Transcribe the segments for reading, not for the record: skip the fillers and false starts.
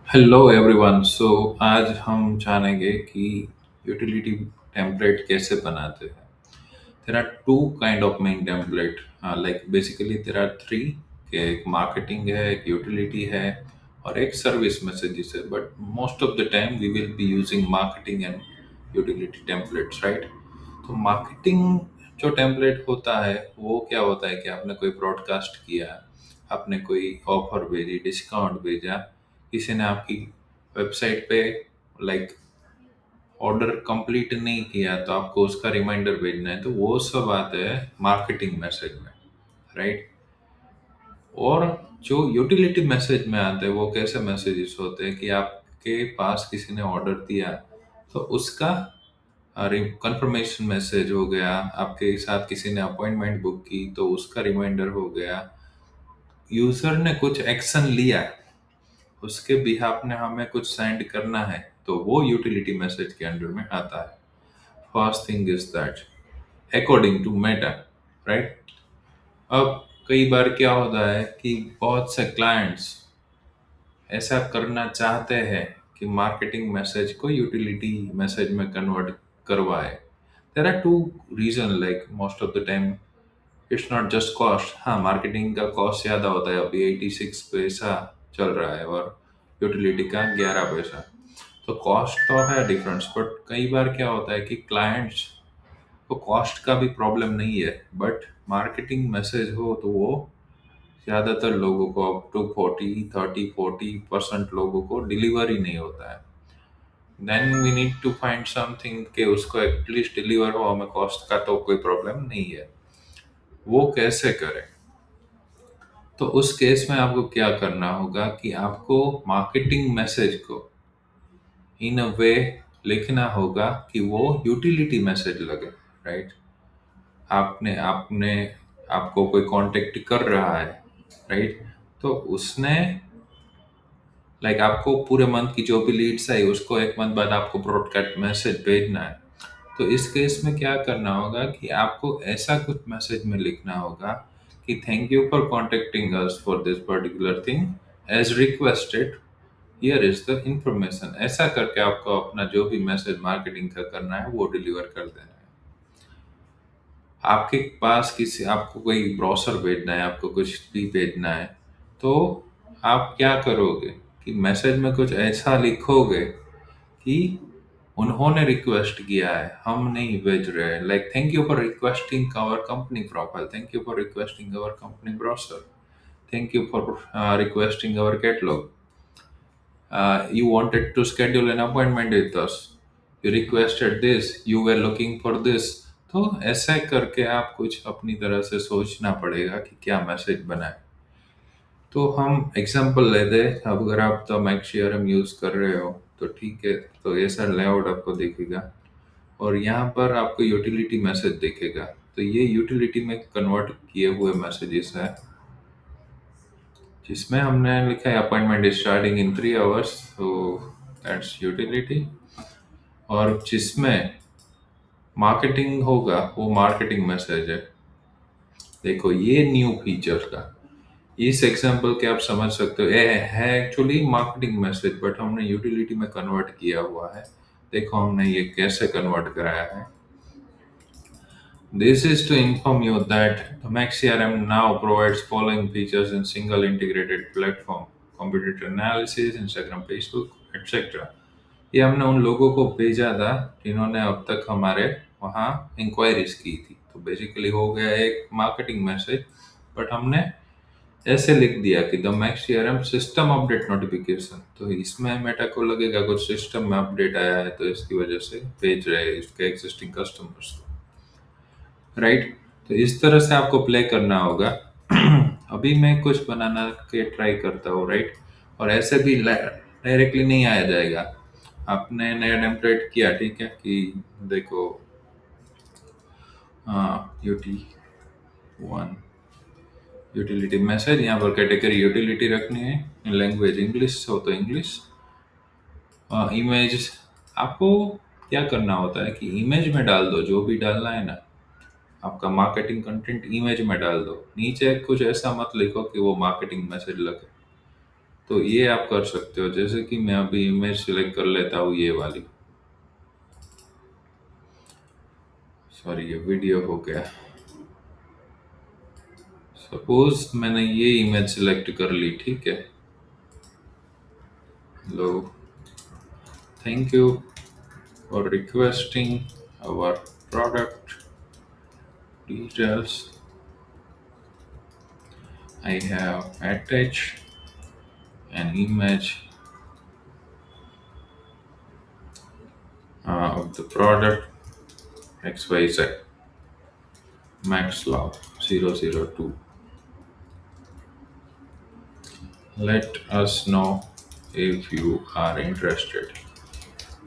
Hello everyone. आज हम जानेंगे कि यूटिलिटी टेम्पलेट कैसे बनाते हैं। There are two kind of main template, like basically there are three. एक मार्केटिंग है, एक यूटिलिटी है और एक सर्विस मैसेजेस है, but most of the time we will be using marketing and utility templates, right. तो मार्केटिंग जो template होता है वो क्या होता है कि आपने कोई ब्रॉडकास्ट किया, आपने कोई ऑफर भेजी, डिस्काउंट भेजा, किसी ने आपकी वेबसाइट पे लाइक ऑर्डर कंप्लीट नहीं किया तो आपको उसका रिमाइंडर भेजना है, तो वो सब आता है मार्केटिंग मैसेज में, राइट। और जो यूटिलिटी मैसेज में आते हैं वो कैसे मैसेजेस होते हैं कि आपके पास किसी ने ऑर्डर दिया तो उसका कंफर्मेशन मैसेज हो गया, आपके साथ किसी ने अपॉइंटमेंट बुक की तो उसका रिमाइंडर हो गया, यूजर ने कुछ एक्शन लिया, उसके बिहाफ ने हमें कुछ सेंड करना है, तो वो यूटिलिटी मैसेज के अंडर में आता है। First thing is that according to Meta, right. अब कई बार क्या होता है कि बहुत से क्लाइंट्स ऐसा करना चाहते हैं कि मार्केटिंग मैसेज को यूटिलिटी मैसेज में कन्वर्ट करवाए। There are two reason, like most of the time it's not just cost. हाँ, मार्केटिंग का कॉस्ट ज़्यादा होता है, अभी 86 पैसा चल रहा है और यूटिलिटी का 11 पैसा। तो कॉस्ट तो है डिफरेंस, बट कई बार क्या होता है कि क्लाइंट्स को कॉस्ट का भी प्रॉब्लम नहीं है, बट मार्केटिंग मैसेज हो तो वो ज़्यादातर लोगों को अप टू 40 30 40% लोगों को डिलीवर ही नहीं होता है। Then we need to find something कि उसको एटलीस्ट डिलीवर हो, हमें कॉस्ट का तो कोई प्रॉब्लम नहीं है। वो कैसे करें? तो उस केस में आपको क्या करना होगा कि आपको मार्केटिंग मैसेज को इन अ वे लिखना होगा कि वो यूटिलिटी मैसेज लगे, राइट। आपने आपने आपको कोई कांटेक्ट कर रहा है, राइट। तो उसने आपको पूरे मंथ की जो भी लीड्स आई उसको एक मंथ बाद आपको ब्रॉडकास्ट मैसेज भेजना है। तो इस केस में क्या करना होगा कि आपको ऐसा कुछ मैसेज में लिखना होगा कि thank you for contacting us for this particular thing, as requested here is the information. ऐसा करके आपको अपना जो भी मैसेज मार्केटिंग का करना है वो डिलीवर कर देना है। आपके पास किसी आपको कोई ब्रोशर भेजना है, आपको कुछ भी भेजना है, तो आप क्या करोगे कि मैसेज में कुछ ऐसा लिखोगे कि उन्होंने रिक्वेस्ट किया है, हम नहीं भेज रहे हैं। Like thank you for requesting our company profile, thank you for requesting our company brochure, thank you for requesting our catalogue, you wanted to schedule an appointment with us, you requested this, you were looking for this। तो ऐसा करके आप कुछ अपनी तरह से सोचना पड़ेगा कि क्या मैसेज बनाए। तो हम एग्जांपल लेते हैं, अब अगर आप द मैक्सियरम यूज कर रहे हो तो ठीक है, तो ऐसा लेआउट आपको दिखेगा और यहाँ पर आपको यूटिलिटी मैसेज दिखेगा। तो ये यूटिलिटी में कन्वर्ट किए हुए मैसेजेस है, जिसमें हमने लिखा है अपॉइंटमेंट स्टार्टिंग इन 3 आवर्स, तो दैट्स यूटिलिटी। और जिसमें मार्केटिंग होगा वो मार्केटिंग मैसेज है। देखो ये न्यू फीचर का, इस एग्जांपल के आप समझ सकते हो, ये है एक्चुअली मार्केटिंग मैसेज बट हमने यूटिलिटी में कन्वर्ट किया हुआ है। देखो हमने ये कैसे कन्वर्ट कराया है। This is to inform you that the Max CRM now provides following features in single integrated platform: competitor analysis, Instagram, Facebook, etc. ये हमने उन लोगों को भेजा था जिन्होंने अब तक हमारे वहाँ इंक्वायरीज की थी। तो बेसिकली हो गया एक मार्केटिंग मैसेज, बट हमने ऐसे लिख दिया कि the max CRM system update notification. तो इसमें मेटा को लगेगा कुछ सिस्टम में अपडेट आया है, तो इसकी वजह से भेज रहे हैं इसके एग्जिस्टिंग कस्टमर्स को, राइट। तो इस तरह से आपको प्ले करना होगा। अभी मैं कुछ बनाना के ट्राई करता हूँ, राइट। और ऐसे भी डायरेक्टली नहीं आया जाएगा। आपने नया टेम्पलेट किया, ठीक है, कि देखो यूटी वन यूटिलिटी मैसेज, यहाँ पर कैटेगरी यूटिलिटी रखनी है, लैंग्वेज इंग्लिश हो तो इंग्लिश। इमेज आपको क्या करना होता है कि इमेज में डाल दो जो भी डालना है ना, आपका मार्केटिंग कंटेंट इमेज में डाल दो। नीचे कुछ ऐसा मत लिखो कि वो मार्केटिंग मैसेज लगे। तो ये आप कर सकते हो, जैसे कि मैं अभी इमेज सिलेक्ट कर लेता हूँ ये वाली। सॉरी, ये वीडियो हो गया। सपोज मैंने ये इमेज सिलेक्ट कर ली, ठीक है। लो, thank you for requesting our product details. I have attached an image of the product XYZ MaxLab 002. Let us know if you are interested.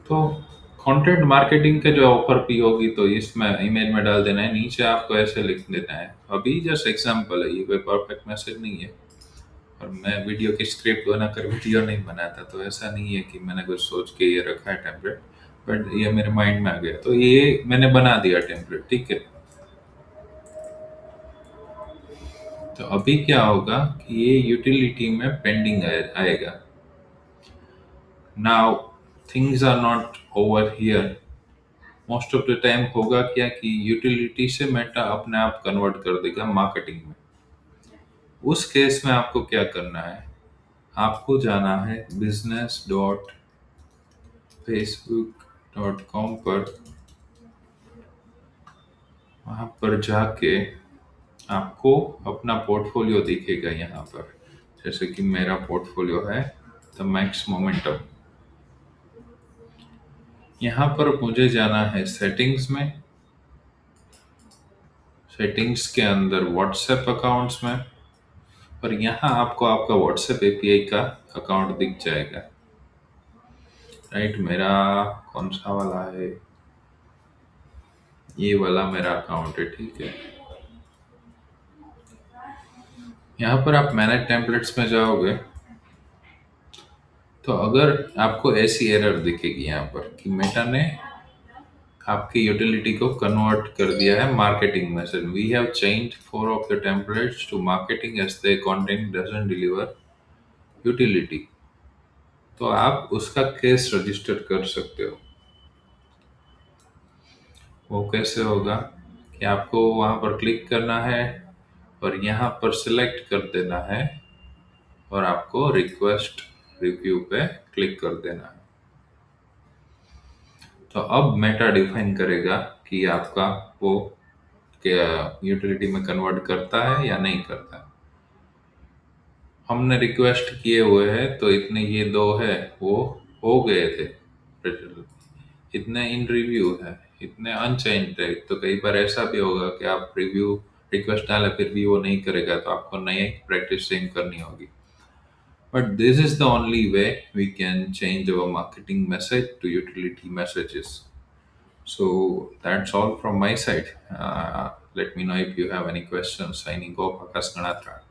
तो कंटेंट मार्केटिंग के जो ऑफर भी होगी तो इसमें इमेज में डाल देना है, नीचे आपको ऐसे लिख देना है। अभी जस्ट एग्जांपल है, ये कोई परफेक्ट मैसेज नहीं है। और मैं वीडियो की स्क्रिप्ट बनाकर वीडियो नहीं बनाता, तो ऐसा नहीं है कि मैंने कुछ सोच के ये रखा है टेम्पलेट, बट ये मेरे माइंड में आ गया तो ये मैंने बना दिया टेम्पलेट, ठीक है। तो अभी क्या होगा कि ये यूटिलिटी में पेंडिंग आएगा। Now things are not over here. Most of the time होगा क्या कि यूटिलिटी से मेटा अपने आप कन्वर्ट कर देगा मार्केटिंग में। उस केस में आपको क्या करना है, आपको जाना है business.facebook.com पर। वहाँ पर जाके आपको अपना पोर्टफोलियो दिखेगा यहाँ पर, जैसे कि मेरा पोर्टफोलियो है द मैक्स मोमेंटम। यहाँ पर मुझे जाना है सेटिंग्स में, सेटिंग्स के अंदर व्हाट्सएप अकाउंट्स में, और यहाँ आपको आपका व्हाट्सएप एपीआई का अकाउंट दिख जाएगा। राइट, मेरा कौन सा वाला है, ये वाला मेरा अकाउंट है, ठीक है। यहाँ पर आप मैनेज टेम्पलेट्स में जाओगे तो अगर आपको ऐसी एरर दिखेगी यहाँ पर कि मेटा ने आपकी यूटिलिटी को कन्वर्ट कर दिया है मार्केटिंग में, sir we have changed 4 of your templates to marketing as the content doesn't deliver utility, तो आप उसका केस रजिस्टर कर सकते हो। वो कैसे होगा कि आपको वहाँ पर क्लिक करना है और यहाँ पर सिलेक्ट कर देना है और आपको रिक्वेस्ट रिव्यू पे क्लिक कर देना है। तो अब मेटा डिफाइन करेगा कि आपका वो क्या यूटिलिटी में कन्वर्ट करता है या नहीं करता है। हमने रिक्वेस्ट किए हुए हैं तो इतने ये दो है वो हो गए थे, इतने इन रिव्यू है, इतने अनचेंज्ड है। तो कई बार ऐसा भी होगा कि आप रिव्यू रिक्वेस्ट डाले फिर भी वो नहीं करेगा, तो आपको नई प्रैक्टिस सेम करनी होगी। But this is the only way we can change our marketing message to utility messages. So that's all from my side. Let me know if you have any questions. Signing off, Akash Ganatra.